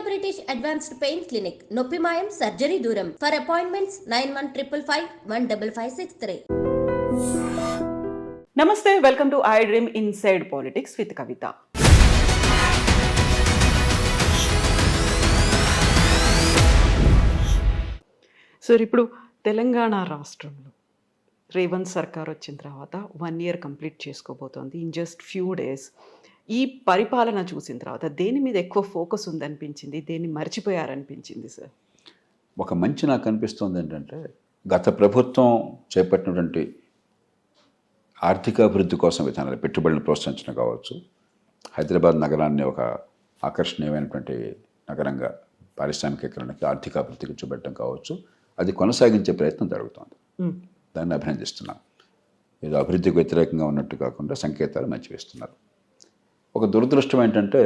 British Advanced Pain Clinic, Noppimayam Surgery Duram. For appointments 9155515563. Namaste, welcome to I Dream Inside Politics with Kavita. Sir, ఇప్పుడు తెలంగాణ రాష్ట్రంలో రేవంత్ సర్కార్ వచ్చిన తర్వాత 1 year complete చేసుకోబోతోంది. In just few days ఈ పరిపాలన చూసిన తర్వాత దేని మీద ఎక్కువ ఫోకస్ ఉందనిపించింది, దేన్ని మర్చిపోయారనిపించింది సార్? ఒక మంచి నాకు అనిపిస్తుంది ఏంటంటే, గత ప్రభుత్వం చేపట్టినటువంటి ఆర్థిక అభివృద్ధి కోసం విధానాలు, పెట్టుబడులను ప్రోత్సహించడం కావచ్చు, హైదరాబాద్ నగరాన్ని ఒక ఆకర్షణీయమైనటువంటి నగరంగా పారిశ్రామికీకరణకి, ఆర్థిక అభివృద్ధికి చూపెట్టడం కావచ్చు, అది కొనసాగించే ప్రయత్నం జరుగుతోంది. దాన్ని అభినందిస్తున్నాం. ఏదో అభివృద్ధికి వ్యతిరేకంగా ఉన్నట్టు కాకుండా సంకేతాలు మంచి వేస్తున్నారు. ఒక దురదృష్టం ఏంటంటే,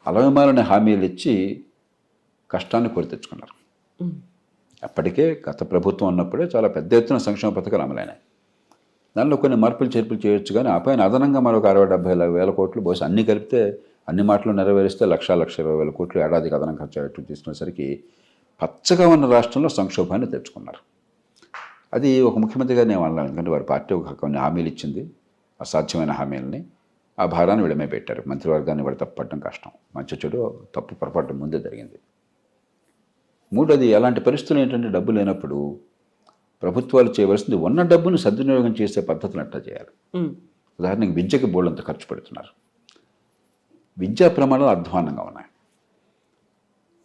అలవిమాలని హామీలు ఇచ్చి కష్టాన్ని కొని తెచ్చుకున్నారు. అప్పటికే గత ప్రభుత్వం ఉన్నప్పుడే చాలా పెద్ద ఎత్తున సంక్షేమ పథకాలు అమలైనాయి. దానిలో కొన్ని మార్పులు చేర్పులు చేయొచ్చు, కానీ ఆ పైన అదనంగా మరొక 60-70 కోట్లు బహుశా అన్నీ కలిపితే, అన్ని మాటలు నెరవేరిస్తే 1,20,000 కోట్లు ఏడాదికి అదనంగా ఖర్చు తీసుకునేసరికి పచ్చగా ఉన్న రాష్ట్రంలో సంక్షోభాన్ని తెచ్చుకున్నారు. అది ఒక ముఖ్యమంత్రిగా నేను అన్నాను, ఎందుకంటే వారి పార్టీ ఒక కొన్ని హామీలు ఇచ్చింది, అసాధ్యమైన హామీలని. ఆ భారాన్ని విడమే పెట్టారు. మంత్రివర్గాన్ని వాడు తప్పట్టడం కష్టం. మంచి చెడు తప్పు పొరపాటు ముందే జరిగింది. మూడోది, అలాంటి పరిస్థితులు ఏంటంటే, డబ్బు లేనప్పుడు ప్రభుత్వాలు చేయవలసింది ఉన్న డబ్బును సద్వినియోగం చేసే పద్ధతులు ఎట్లా చేయాలి. ఉదాహరణకి విద్యకి బోర్డంత ఖర్చు పెడుతున్నారు. విద్యా ప్రమాణాలు అధ్వానంగా ఉన్నాయి.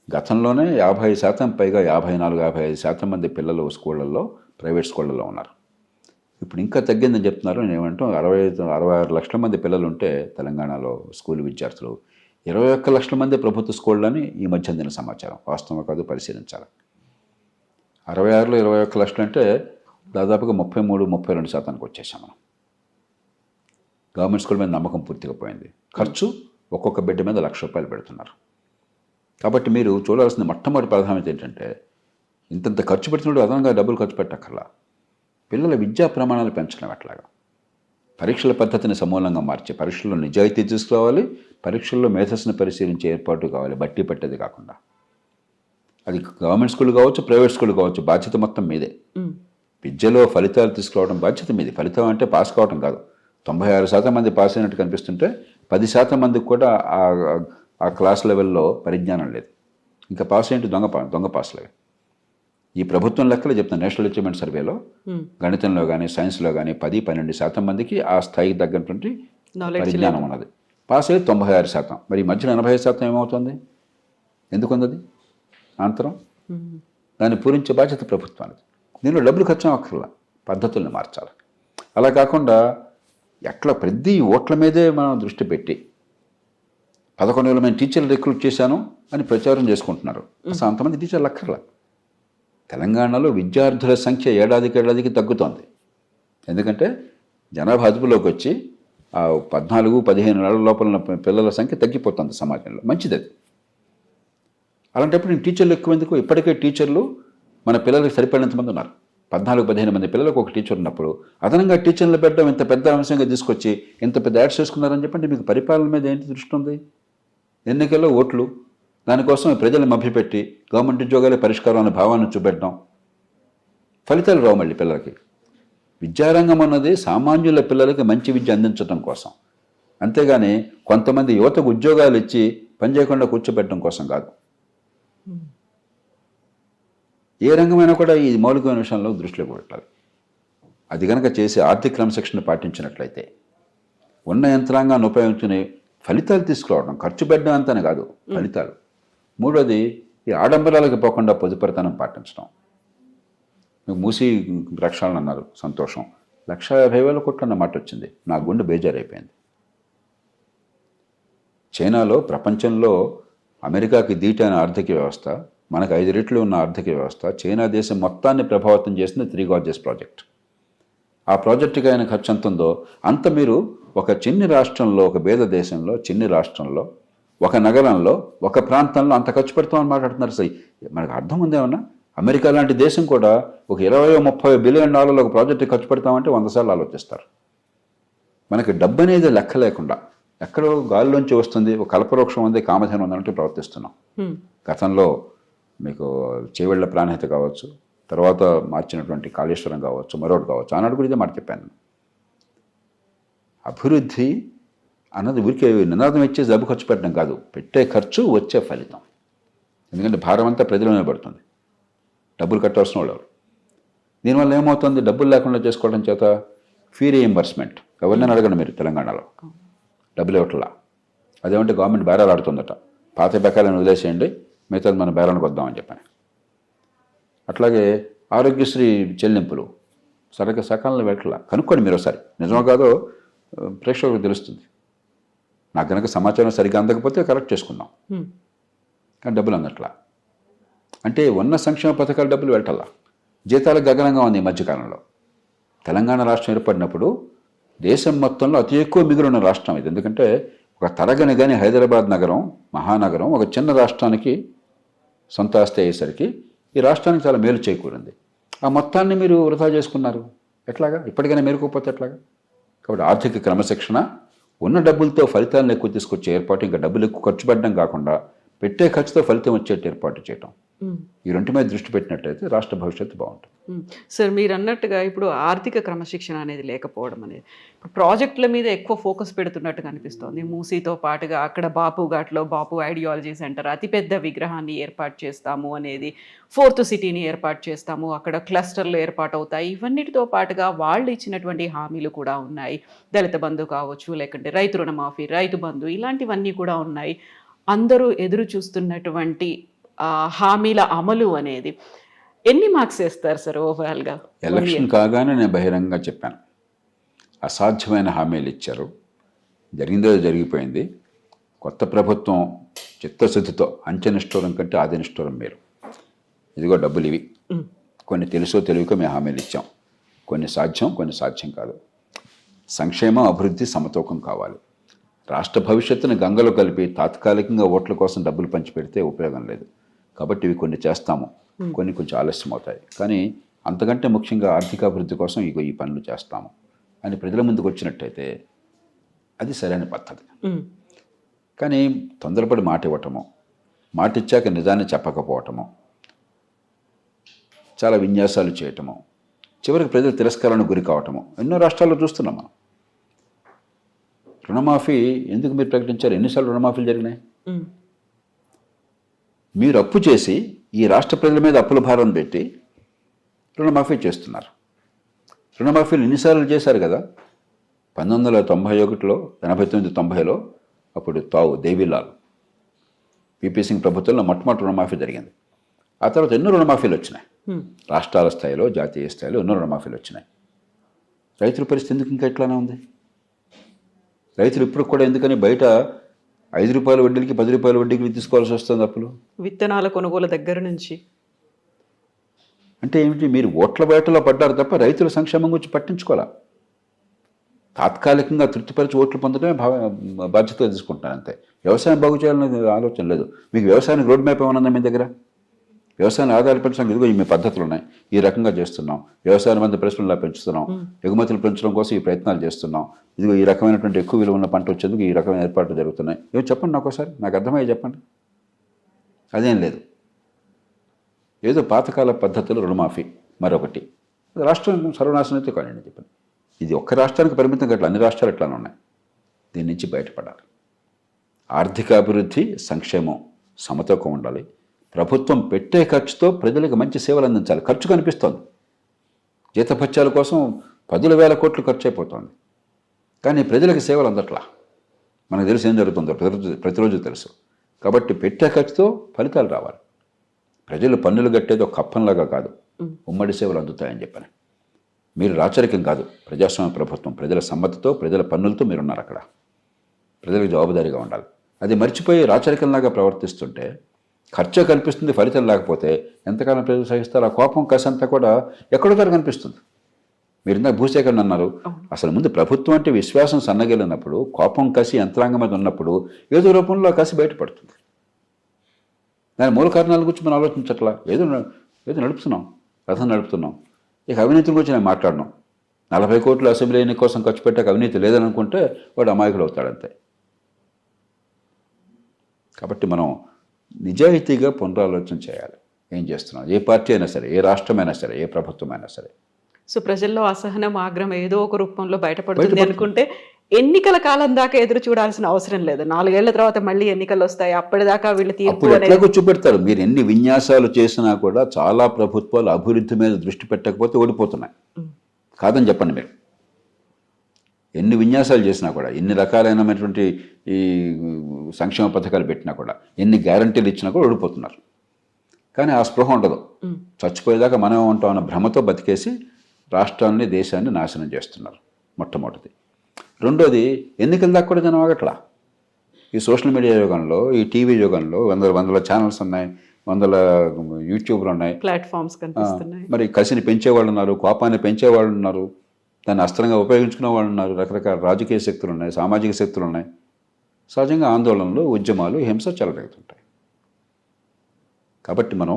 గతంలోనే 50% పైగా 54-55% మంది పిల్లలు స్కూళ్ళల్లో, ప్రైవేట్ స్కూళ్ళల్లో ఉన్నారు. ఇప్పుడు ఇంకా తగ్గిందని చెప్తున్నారు. నేను ఏమంటాం, 66 లక్షల మంది పిల్లలు ఉంటే తెలంగాణలో స్కూల్ విద్యార్థులు, 21 లక్షల మంది ప్రభుత్వ స్కూళ్ళని ఈ మధ్య అందిన సమాచారం. వాస్తవం కాదు, పరిశీలించాలి. 66లో 21 లక్షలు అంటే దాదాపుగా 33-32% వచ్చేసాం మనం. గవర్నమెంట్ స్కూల్ మీద నమ్మకం పూర్తిగా పోయింది. ఖర్చు ఒక్కొక్క బిడ్డ మీద ₹1,00,000 పెడుతున్నారు. కాబట్టి మీరు చూడాల్సిన మొట్టమొదటి ప్రాధాన్యత ఏంటంటే, ఇంతంత ఖర్చు పెడుతున్నాడు, అదనంగా డబ్బులు ఖర్చు పెట్టక్కర్లా. పిల్లల విద్యా ప్రమాణాలు పెంచడం ఎట్లాగా, పరీక్షల పద్ధతిని సమూలంగా మార్చి పరీక్షల్లో నిజాయితీ తీసుకురావాలి, పరీక్షల్లో మేధస్సును పరిశీలించే ఏర్పాటు కావాలి, బట్టి పట్టేది కాకుండా. అది గవర్నమెంట్ స్కూల్ కావచ్చు, ప్రైవేట్ స్కూల్ కావచ్చు, బాధ్యత మొత్తం మీదే. విద్యలో ఫలితాలు తీసుకురావడం బాధ్యత మీది. ఫలితం అంటే పాస్ కావడం కాదు. 96% మంది పాస్ అయినట్టు కనిపిస్తుంటే 10% మందికి కూడా ఆ క్లాస్ లెవెల్లో పరిజ్ఞానం లేదు. ఇంకా పాస్ ఏంటి, దొంగ పాస్లే. ఈ ప్రభుత్వం లెక్కలు చెప్తాను. నేషనల్ అచీవ్మెంట్ సర్వేలో గణితంలో కానీ సైన్స్లో కానీ 10-12% మందికి ఆ స్థాయికి తగ్గటువంటి పరిజ్ఞానం ఉన్నది. పాస్ అయ్యేది 96%. మరి ఈ మధ్యన 85% ఏమవుతుంది? ఎందుకుంది అది అంతరం? దాన్ని పూరించే బాధ్యత ప్రభుత్వానికి. దీనిలో డబ్బులు ఖర్చు అక్కర్లా, పద్ధతుల్ని మార్చాలి. అలా కాకుండా ఎట్లా ప్రతి ఓట్ల మీదే మనం దృష్టి పెట్టి 11,000 మంది టీచర్లు రిక్రూట్ చేశాను అని ప్రచారం చేసుకుంటున్నారు. అసలు అంతమంది టీచర్లు అక్కర్లా. తెలంగాణలో విద్యార్థుల సంఖ్య ఏడాదికి తగ్గుతోంది. ఎందుకంటే జనాభా అదుపులోకి వచ్చి ఆ 14-15 ఏళ్ల లోపల పిల్లల సంఖ్య తగ్గిపోతుంది సమాజంలో. మంచిది అది. అలాంటప్పుడు నేను టీచర్లు ఎక్కువ ఎందుకు? ఇప్పటికే టీచర్లు మన పిల్లలకి సరిపడినంతమంది ఉన్నారు. 14-15 మంది పిల్లలకు ఒక టీచర్ ఉన్నప్పుడు అదనంగా టీచర్లు పెట్టడం ఇంత పెద్ద అంశంగా తీసుకొచ్చి ఇంత పెద్ద యాడ్స్ చేసుకున్నారని చెప్పండి. మీకు పరిపాలన మీద ఏంటి దృష్టి ఉంది? ఎన్నికల్లో ఓట్లు, దానికోసం ప్రజలను మభ్యపెట్టి గవర్నమెంట్ ఉద్యోగాలే పరిష్కారం అనే భావాన్ని చూపెట్టడం, ఫలితాలు రావు మళ్ళీ పిల్లలకి. విద్యారంగం అన్నది సామాన్యుల పిల్లలకి మంచి విద్య అందించడం కోసం, అంతేగాని కొంతమంది యువతకు ఉద్యోగాలు ఇచ్చి పని చేయకుండా కూర్చోబెట్టడం కోసం కాదు. ఏ రంగమైనా కూడా ఈ మౌలికమైన విషయంలో దృష్టిలో పెట్టాలి. అది కనుక చేసి ఆర్థిక క్రమశిక్షణ పాటించినట్లయితే, ఉన్న యంత్రాంగాన్ని ఉపయోగించుకుని ఫలితాలు తీసుకురావడం, ఖర్చు పెట్టడం అంతనే కాదు, ఫలితాలు. మూడోది, ఈ ఆడంబరాలకు పోకుండా పొదుపరితనం పాటించడం. మీకు మూసి ప్రక్షాళన అన్నారు, సంతోషం. 1,50,000 కోట్లు అన్న మాట వచ్చింది. నా గుండె బేజారైపోయింది. చైనాలో ప్రపంచంలో అమెరికాకి దీటైన ఆర్థిక వ్యవస్థ, మనకు 5 రెట్లు ఉన్న ఆర్థిక వ్యవస్థ, చైనా దేశం మొత్తాన్ని ప్రభావితం చేసింది 3 Gorges ప్రాజెక్ట్. ఆ ప్రాజెక్టుకి అయిన ఖర్చు ఎంత ఉందో అంత మీరు ఒక చిన్ని రాష్ట్రంలో, ఒక పేద దేశంలో, చిన్ని రాష్ట్రంలో, ఒక నగరంలో, ఒక ప్రాంతంలో అంత ఖర్చు పెడతామని మాట్లాడుతున్నారు. సై మనకు అర్థం ఉందేమన్నా? అమెరికా లాంటి దేశం కూడా ఒక $20-30 బిలియన్ ఒక ప్రాజెక్టు ఖర్చు పెడతామంటే 100 సార్లు ఆలోచిస్తారు. మనకి డబ్బు అనేది లెక్క లేకుండా ఎక్కడో గాలిలోంచి వస్తుంది, ఒక కల్పవృక్షం ఉంది, కామధేను ఉందంటే ప్రవర్తిస్తున్నాం. గతంలో మీకు చేవెళ్ల ప్రాణహిత కావచ్చు, తర్వాత మార్చినటువంటి కాళేశ్వరం కావచ్చు, మరొకటి కావచ్చు, ఆనాడు కూడా ఇదే మాట చెప్పాను. అభివృద్ధి అన్నది ఊరికే నినాదం ఇచ్చే డబ్బు ఖర్చు పెట్టడం కాదు, పెట్టే ఖర్చు వచ్చే ఫలితం. ఎందుకంటే భారం అంతా ప్రజల మీద పడుతుంది, డబ్బులు కట్టాల్సిన వాళ్ళు ఎవరు. దీనివల్ల ఏమవుతుంది, డబ్బులు లేకుండా చేసుకోవడం చేత ఫీ రీఎంబర్స్మెంట్. ఎవరినైనా అడగండి మీరు తెలంగాణలో, డబ్బులు ఇవ్వట్లా. అదేమంటే గవర్నమెంట్ బేరాలు ఆడుతుందట, పాత బకాయిలను వదిలేసేయండి, మిగతాది మన బేరానికి వద్దామని చెప్పని. అట్లాగే ఆరోగ్యశ్రీ చెల్లింపులు సకాలంలో వెళ్ళట్లా. కనుక్కోండి మీరు ఒకసారి, నిజమో కాదో ప్రేక్షకులకు తెలుస్తుంది. నాకు కనుక సమాచారం సరిగ్గా అందకపోతే కరెక్ట్ చేసుకుందాం. కానీ డబ్బులు అందట్లా. అంటే ఉన్న సంక్షేమ పథకాల డబ్బులు వెళ్ళటల్లా. జీతాలకు గగనంగా ఉంది ఈ మధ్యకాలంలో. తెలంగాణ రాష్ట్రం ఏర్పడినప్పుడు దేశం మొత్తంలో అతి ఎక్కువ మిగిలిన రాష్ట్రం ఇది. ఎందుకంటే ఒక తరగని కానీ హైదరాబాద్ నగరం, మహానగరం, ఒక చిన్న రాష్ట్రానికి సొంత ఆస్తి అయ్యేసరికి ఈ రాష్ట్రానికి చాలా మేలు చేకూరింది. ఆ మొత్తాన్ని మీరు వృధా చేసుకున్నారు. ఎట్లాగా? ఇప్పటికైనా మేలుకోకపోతే ఎట్లాగా? కాబట్టి ఆర్థిక క్రమశిక్షణ, ఉన్న డబ్బులతో ఫలితాలను ఎక్కువ తీసుకొచ్చే ఏర్పాటు, ఇంకా డబ్బులు ఎక్కువ ఖర్చు పెట్టడం కాకుండా పెట్టే ఖర్చుతో ఫలితం వచ్చేట్టు ఏర్పాటు చేయటం, ఈ రెండు మీద దృష్టి పెట్టినట్టయితే రాష్ట్ర భవిష్యత్తు బాగుంటుంది. సార్, మీరు అన్నట్టుగా ఇప్పుడు ఆర్థిక క్రమశిక్షణ అనేది లేకపోవడం అనేది, ఇప్పుడు ప్రాజెక్టుల మీద ఎక్కువ ఫోకస్ పెడుతున్నట్టుగా అనిపిస్తోంది. మూసీతో పాటుగా అక్కడ బాపు ఘాట్లో బాపు ఐడియాలజీ సెంటర్, అతిపెద్ద విగ్రహాన్ని ఏర్పాటు చేస్తాము అనేది, 4th సిటీని ఏర్పాటు చేస్తాము, అక్కడ క్లస్టర్లు ఏర్పాటు అవుతాయి. ఇవన్నిటితో పాటుగా వాళ్ళు ఇచ్చినటువంటి హామీలు కూడా ఉన్నాయి. దళిత బంధు కావచ్చు, లేకుంటే రైతు రుణమాఫీ, రైతు బంధు, ఇలాంటివన్నీ కూడా ఉన్నాయి. అందరూ ఎదురు చూస్తున్నటువంటి హామీల అమలు అనేది ఎన్ని మార్క్స్ వేస్తారు సార్ ఓవరాల్గా? ఎలక్షన్ కాగానే నేను బహిరంగంగా చెప్పాను, అసాధ్యమైన హామీలు ఇచ్చారు, జరిగిందో జరిగిపోయింది. కొత్త ప్రభుత్వం చిత్తశుద్ధితో, అంచెనిష్ఠూరం కంటే ఆదినిష్ఠూరం మీరు, ఇదిగో డబ్బులు ఇవి, కొన్ని తెలుసో తెలియకో మేము హామీలు ఇచ్చాం, కొన్ని సాధ్యం, కొన్ని సాధ్యం కాదు. సంక్షేమం, అభివృద్ధి సమతూకం కావాలి. రాష్ట్ర భవిష్యత్తును గంగలో కలిపి తాత్కాలికంగా ఓట్ల కోసం డబ్బులు పంచిపెడితే ఉపయోగం లేదు. కాబట్టి ఇవి కొన్ని చేస్తాము, కొన్ని కొంచెం ఆలస్యం అవుతాయి. కానీ అంతకంటే ముఖ్యంగా ఆర్థికాభివృద్ధి కోసం ఇగో ఈ పనులు చేస్తాము అని ప్రజల ముందుకు వచ్చినట్టయితే అది సరైన పద్ధతి. కానీ తొందరపడి మాట ఇవ్వటము, మాట ఇచ్చాక నిజాన్ని చెప్పకపోవటము, చాలా విన్యాసాలు చేయటము, చివరికి ప్రజలు తిరస్కారానికి గురి కావటము ఎన్నో రాష్ట్రాల్లో చూస్తున్నాం మనం. రుణమాఫీ ఎందుకు మీరు ప్రకటించారు? ఎన్నిసార్లు రుణమాఫీలు జరిగినాయి? మీరు అప్పు చేసి ఈ రాష్ట్ర ప్రజల మీద అప్పుల భారం పెట్టి రుణమాఫీ చేస్తున్నారు. రుణమాఫీలు ఎన్నిసార్లు చేశారు కదా. 1991లో, 89, 90లో అప్పుడు దేవీలాల్, పిపి సింగ్ ప్రభుత్వంలో మొట్టమొదటి రుణమాఫీ జరిగింది. ఆ తర్వాత ఎన్నో రుణమాఫీలు వచ్చినాయి, రాష్ట్రాల స్థాయిలో, జాతీయ స్థాయిలో ఎన్నో రుణమాఫీలు వచ్చినాయి. రైతుల పరిస్థితి ఎందుకు ఇంకా ఎట్లానే ఉంది? రైతులు ఇప్పుడు కూడా ఎందుకని బయట 5 రూపాయల వడ్డీలకి 10 రూపాయల వడ్డీకి తీసుకోవాల్సి వస్తుంది అప్పులు? విత్తనాల కొనుగోలు దగ్గర నుంచి. అంటే ఏమిటి? మీరు ఓట్ల వేటలో పడ్డారు తప్ప రైతుల సంక్షేమం గురించి పట్టించుకోవాలా. తాత్కాలికంగా తృప్తిపరిచి ఓట్లు పొందడమే బాధ్యతగా తీసుకుంటున్నారు అంతే. వ్యవసాయం బాగు చేయాలనే ఆలోచన లేదు మీకు. వ్యవసాయానికి రోడ్ మ్యాప్ ఏమన్నా మీ దగ్గర? వ్యవసాయాన్ని ఆధారపరచడానికి ఇదిగో ఈ పద్ధతులు ఉన్నాయి, ఈ రకంగా చేస్తున్నాం, వ్యవసాయం మంది పరిశ్రమలా పెంచుతున్నాం, ఎగుమతులు పెంచడం కోసం ఈ ప్రయత్నాలు చేస్తున్నాం, ఇదిగో ఈ రకమైనటువంటి ఎక్కువ విలువ ఉన్న పంట వచ్చేందుకు ఈ రకమైన ఏర్పాట్లు జరుగుతున్నాయి. ఏమో చెప్పండి నాకు ఒకసారి, నాకు అర్థమయ్యే చెప్పండి. అదేం లేదు. ఏదో పాతకాల పద్ధతులు, రుణమాఫీ, మరొకటి. రాష్ట్రం సర్వనాశనం అయితే కానీ చెప్పండి. ఇది ఒక్క రాష్ట్రానికి పరిమితం గట్ల, అన్ని రాష్ట్రాలు ఎట్లానే ఉన్నాయి. దీని నుంచి బయటపడాలి. ఆర్థిక అభివృద్ధి, సంక్షేమం సమతూకం ఉండాలి. ప్రభుత్వం పెట్టే ఖర్చుతో ప్రజలకు మంచి సేవలు అందించాలి. ఖర్చు కనిపిస్తోంది, జీతభత్యాల కోసం 10,000 కోట్లు ఖర్చు అయిపోతుంది, కానీ ప్రజలకు సేవలు అందట్లా. మనకు తెలుసు ఏం జరుగుతుందో, ప్రతిరోజు తెలుసు. కాబట్టి పెట్టే ఖర్చుతో ఫలితాలు రావాలి. ప్రజలు పన్నులు కట్టేది ఒక కప్పంలాగా కాదు, ఉమ్మడి సేవలు అందుతాయని చెప్పని. మీరు రాచరికం కాదు, ప్రజాస్వామ్య ప్రభుత్వం. ప్రజల సమ్మతితో, ప్రజల పన్నులతో మీరున్నారు అక్కడ. ప్రజలకు జవాబుదారీగా ఉండాలి. అది మర్చిపోయి రాచరికంలాగా ప్రవర్తిస్తుంటే ఖర్చు కల్పిస్తుంది, ఫలితం లేకపోతే ఎంతకాలం ప్రజలు సహిస్తారు? ఆ కోపం, కసి అంతా కూడా ఎక్కడో కనిపిస్తుంది. మీరు ఇందాక భూసేకరణ అన్నారు. అసలు ముందు ప్రభుత్వం అంటే విశ్వాసం సన్నగిలినప్పుడు, కోపం, కసి యంత్రాంగం మీద ఉన్నప్పుడు ఏదో రూపంలో ఆ కసి బయటపడుతుంది. దాని మూల కారణాల గురించి మనం ఆలోచించట్లా. ఏదో నడుపుతున్నాం, రథం నడుపుతున్నాం. ఇక అవినీతి గురించి నేను మాట్లాడను. 40 కోట్లు అసెంబ్లీ ఎన్నిక కోసం ఖర్చు పెట్టాక అవినీతి లేదని అనుకుంటే వాడు అమాయకుడు అవుతాడంతే. కాబట్టి మనం నిజాయితీగా పునరాలోచన చేయాలి. ఏం చేస్తున్నాం, ఏ పార్టీ అయినా సరే, ఏ రాష్ట్రమైనా సరే, ఏ ప్రభుత్వం అయినా సరే. సో ప్రజల్లో అసహనం, ఆగ్రహం ఏదో ఒక రూపంలో బయటపడుతుంది అనుకుంటే ఎన్నికల కాలం దాకా ఎదురు చూడాల్సిన అవసరం లేదు. 4 ఏళ్ల తర్వాత మళ్ళీ ఎన్నికలు వస్తాయి, అప్పటిదాకా వీళ్ళు తీర్పు అప్పుడు ఎట్లాగో చూపెడతారు. మీరు ఎన్ని విన్యాసాలు చేసినా కూడా చాలా ప్రభుత్వాలు అభివృద్ధి మీద దృష్టి పెట్టకపోతే ఓడిపోతున్నాయి. కాదని చెప్పండి మీరు. ఎన్ని విన్యాసాలు చేసినా కూడా, ఎన్ని రకాలైనటువంటి ఈ సంక్షేమ పథకాలు పెట్టినా కూడా, ఎన్ని గ్యారంటీలు ఇచ్చినా కూడా ఓడిపోతున్నారు. కానీ ఆ స్పృహ ఉండదు. చచ్చిపోయేదాకా మనం ఉంటాం అన్న భ్రమతో బతికేసి రాష్ట్రాన్ని, దేశాన్ని నాశనం చేస్తున్నారు. మొట్టమొదటిది. రెండోది, ఎన్నికల దాకా కూడా జనం ఆగట్లా. ఈ సోషల్ మీడియా యుగంలో, ఈ టీవీ యుగంలో వందల ఛానల్స్ ఉన్నాయి, వందల యూట్యూబ్లు ఉన్నాయి, ప్లాట్ఫామ్స్ కనిపిస్తున్నాయి. మరి కసిని పెంచేవాళ్ళు ఉన్నారు, కోపాన్ని పెంచేవాళ్ళు ఉన్నారు, దాన్ని అస్త్రంగా ఉపయోగించుకునే వాళ్ళు ఉన్నారు. రకరకాల రాజకీయ శక్తులు ఉన్నాయి, సామాజిక శక్తులు ఉన్నాయి. సహజంగా ఆందోళనలు, ఉద్యమాలు, హింస చెలరేగుతుంటాయి. కాబట్టి మనం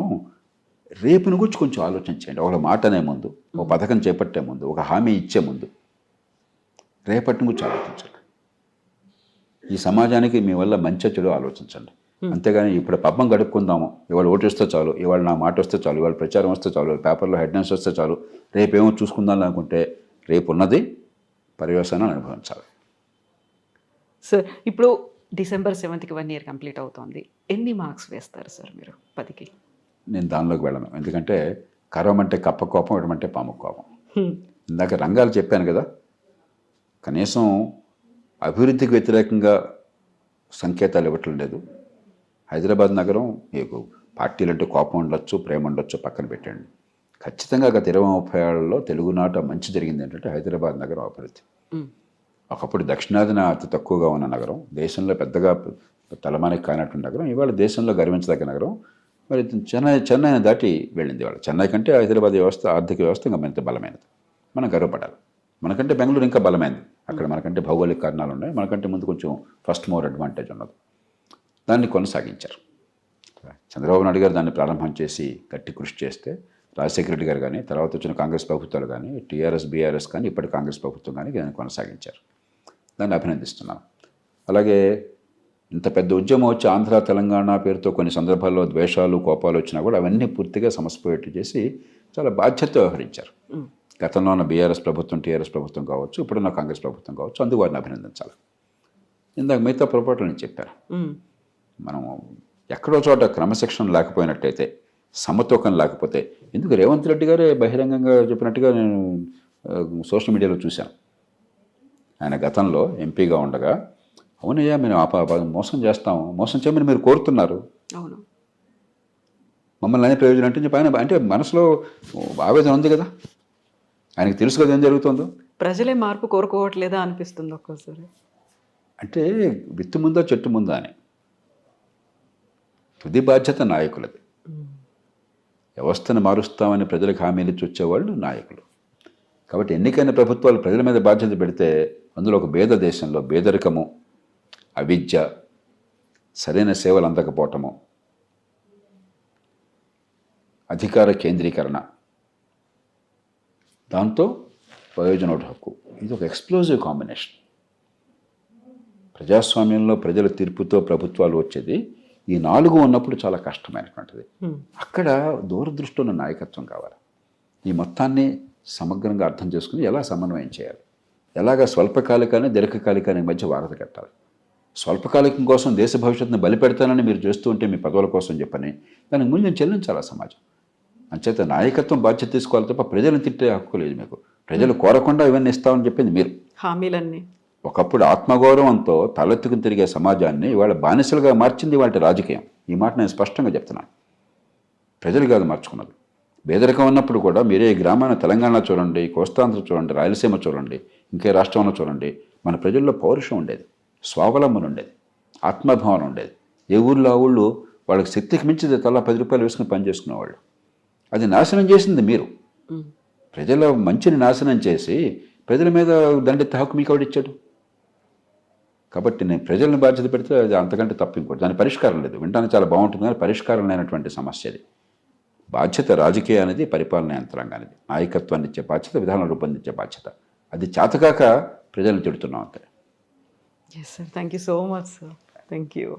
రేపుని గురించి కొంచెం ఆలోచించండి. ఒక మాట అనే ముందు, ఒక పథకం చేపట్టే ముందు, ఒక హామీ ఇచ్చే ముందు రేపటిని గురించి ఆలోచించండి. ఈ సమాజానికి మీ వల్ల మంచి చెడు ఆలోచించండి. అంతేగాని ఇప్పుడు పబ్బం గడుపుకుందాము, ఇవాళ ఓటు వస్తే చాలు, ఇవాళ నా మాట వస్తే చాలు, ఇవాళ ప్రచారం వస్తే చాలు, పేపర్లో హెడ్లైన్స్ వస్తే చాలు, రేపేమో చూసుకుందాం అనుకుంటే రేపు ఉన్నది పర్యవసానాన్ని అనుభవించాలి. సార్ ఇప్పుడు December 7th 1 year కంప్లీట్ అవుతోంది. ఎన్ని మార్క్స్ వేస్తారు సార్ మీరు 10కి? నేను దానిలోకి వెళ్ళను. ఎందుకంటే కరవమంటే కప్ప కోపం, ఇవ్వమంటే పాము కోపం. ఇందాక రంగాలు చెప్పాను కదా, కనీసం అభివృద్ధికి వ్యతిరేకంగా సంకేతాలు ఇవ్వటం లేదు. హైదరాబాద్ నగరం మీకు పార్టీలంటే కోపం ఉండొచ్చు, ప్రేమ ఉండొచ్చు, పక్కన పెట్టండి. ఖచ్చితంగా గత 20-30 ఏళ్లలో తెలుగునాట మంచి జరిగింది ఏంటంటే హైదరాబాద్ నగరం అభివృద్ధి. ఒకప్పుడు దక్షిణాదిన అతి తక్కువగా ఉన్న నగరం, దేశంలో పెద్దగా తలమానికి కానటువంటి నగరం, ఇవాళ దేశంలో గర్వించదగ్గ నగరం. మరి చెన్నైని దాటి వెళ్ళింది. ఇవాళ చెన్నై కంటే హైదరాబాద్ వ్యవస్థ, ఆర్థిక వ్యవస్థ ఇంకా మరింత బలమైనది. మనం గర్వపడాలి. మనకంటే బెంగళూరు ఇంకా బలమైనది. అక్కడ మనకంటే భౌగోళిక కారణాలు ఉన్నాయి, మనకంటే ముందు కొంచెం ఫస్ట్ మోర్ అడ్వాంటేజ్ ఉన్నది. దాన్ని కొనసాగించారు. చంద్రబాబు నాయుడు గారు దాన్ని ప్రారంభం చేసి గట్టి కృషి చేస్తే, రాజశేఖర రెడ్డి గారు కానీ, తర్వాత వచ్చిన కాంగ్రెస్ ప్రభుత్వాలు కానీ, టీఆర్ఎస్, బీఆర్ఎస్ కానీ, ఇప్పటి కాంగ్రెస్ ప్రభుత్వం కానీ దాన్ని కొనసాగించారు. దాన్ని అభినందిస్తున్నాను. అలాగే ఇంత పెద్ద ఉద్యమం వచ్చి ఆంధ్ర, తెలంగాణ పేరుతో కొన్ని సందర్భాల్లో ద్వేషాలు, కోపాలు వచ్చినా కూడా అవన్నీ పూర్తిగా సమస్యపోయేట్టు చేసి చాలా బాధ్యత వ్యవహరించారు. గతంలో ఉన్న బీఆర్ఎస్ ప్రభుత్వం, టీఆర్ఎస్ ప్రభుత్వం కావచ్చు, ఇప్పుడున్న కాంగ్రెస్ ప్రభుత్వం కావచ్చు, అందుకు వారిని అభినందించాలి. ఇందాక మిగతా పొరపాట్లు నేను చెప్పాను. మనం ఎక్కడో చోట క్రమశిక్షణ లేకపోయినట్టయితే, సమతూకం లేకపోతే, ఎందుకు రేవంత్ రెడ్డి గారే బహిరంగంగా చెప్పినట్టుగా నేను సోషల్ మీడియాలో చూశాను. ఆయన గతంలో ఎంపీగా ఉండగా, అవునయ్యా మేము మోసం చేస్తాము, మోసం చేయమని మీరు కోరుతున్నారు, అవును, మమ్మల్ని అనే ప్రయోజనం అంటే చెప్పి ఆయన అంటే మనసులో ఆవేదన ఉంది కదా, ఆయనకు తెలుసు కదా ఏం జరుగుతుందో. ప్రజలే మార్పు కోరుకోవట్లేదా అనిపిస్తుంది ఒక్కోసారి. అంటే విత్తు ముందా చెట్టు ముందా అని. తుది బాధ్యత నాయకులది. వ్యవస్థను మారుస్తామని ప్రజలకు హామీలు ఇచ్చి వచ్చేవాళ్ళు నాయకులు. కాబట్టి ఎన్నికైన ప్రభుత్వాలు ప్రజల మీద బాధ్యత పెడితే, అందులో ఒక పేద దేశంలో పేదరికము, అవిద్య, సరైన సేవలు అందకపోవటము, అధికార కేంద్రీకరణ, దాంతో ప్రయోజనోట హక్కు, ఇది ఒక ఎక్స్ప్లోజివ్ కాంబినేషన్. ప్రజాస్వామ్యంలో ప్రజల తీర్పుతో ప్రభుత్వాలు వచ్చేది ఈ 4 ఉన్నప్పుడు చాలా కష్టమైనటువంటిది. అక్కడ దూరదృష్టి ఉన్న నాయకత్వం కావాలి. ఈ మొత్తాన్ని సమగ్రంగా అర్థం చేసుకుని ఎలా సమన్వయం చేయాలి, ఎలాగ స్వల్పకాలికాన్ని దీర్ఘకాలికానికి మధ్య వారధి కట్టాలి. స్వల్పకాలికం కోసం దేశ భవిష్యత్తును బలిపెడతానని మీరు చేస్తూ ఉంటే మీ పదవుల కోసం చెప్పని దానికి మూల్యం చెల్లించాలి సమాజం. అంచేత నాయకత్వం బాధ్యత తీసుకోవాలి తప్ప ప్రజలను తిట్టే హక్కు లేదు మీకు. ప్రజలు కోరకుండా ఇవన్నీ ఇస్తామని చెప్పింది మీరు. హామీలన్నీ ఒకప్పుడు ఆత్మగౌరవంతో తలెత్తుకుని తిరిగే సమాజాన్ని ఇవాళ బానిసలుగా మార్చింది వాటి రాజకీయం. ఈ మాట నేను స్పష్టంగా చెప్తున్నాను. ప్రజలు కాదు మార్చుకున్నది. పేదరికం ఉన్నప్పుడు కూడా మీరే ఈ గ్రామాన్ని తెలంగాణ చూడండి, కోస్తాంధ్ర చూడండి, రాయలసీమ చూడండి, ఇంకే రాష్ట్రంలో చూడండి, మన ప్రజల్లో పౌరుషం ఉండేది, స్వావలంబన ఉండేది, ఆత్మభావన ఉండేది. ఏ ఊళ్ళో ఆ ఊళ్ళు వాళ్ళకి శక్తికి మించి తలా 10 రూపాయలు వేసుకుని పనిచేసుకునేవాళ్ళు. అది నాశనం చేసింది మీరు. ప్రజల మంచిని నాశనం చేసి ప్రజల మీద దండెత్తే హక్కు మీకు ఎవడిచ్చాడు? కాబట్టి నేను ప్రజలను బాధ్యత పెడితే అది అంతకంటే తప్పు ఇంకోటి. దాని పరిష్కారం లేదు. వినడానికి చాలా బాగుంటుంది కానీ పరిష్కారం లేనటువంటి సమస్య అది. బాధ్యత రాజకీయానికి, పరిపాలన యంత్రాంగానికి, నాయకత్వాన్ని ఇచ్చే బాధ్యత, విధానం రూపొందించే బాధ్యత. అది చేతకాక ప్రజలను తిడుతున్నాం అంతే. Yes sir, thank you so much sir. Thank you.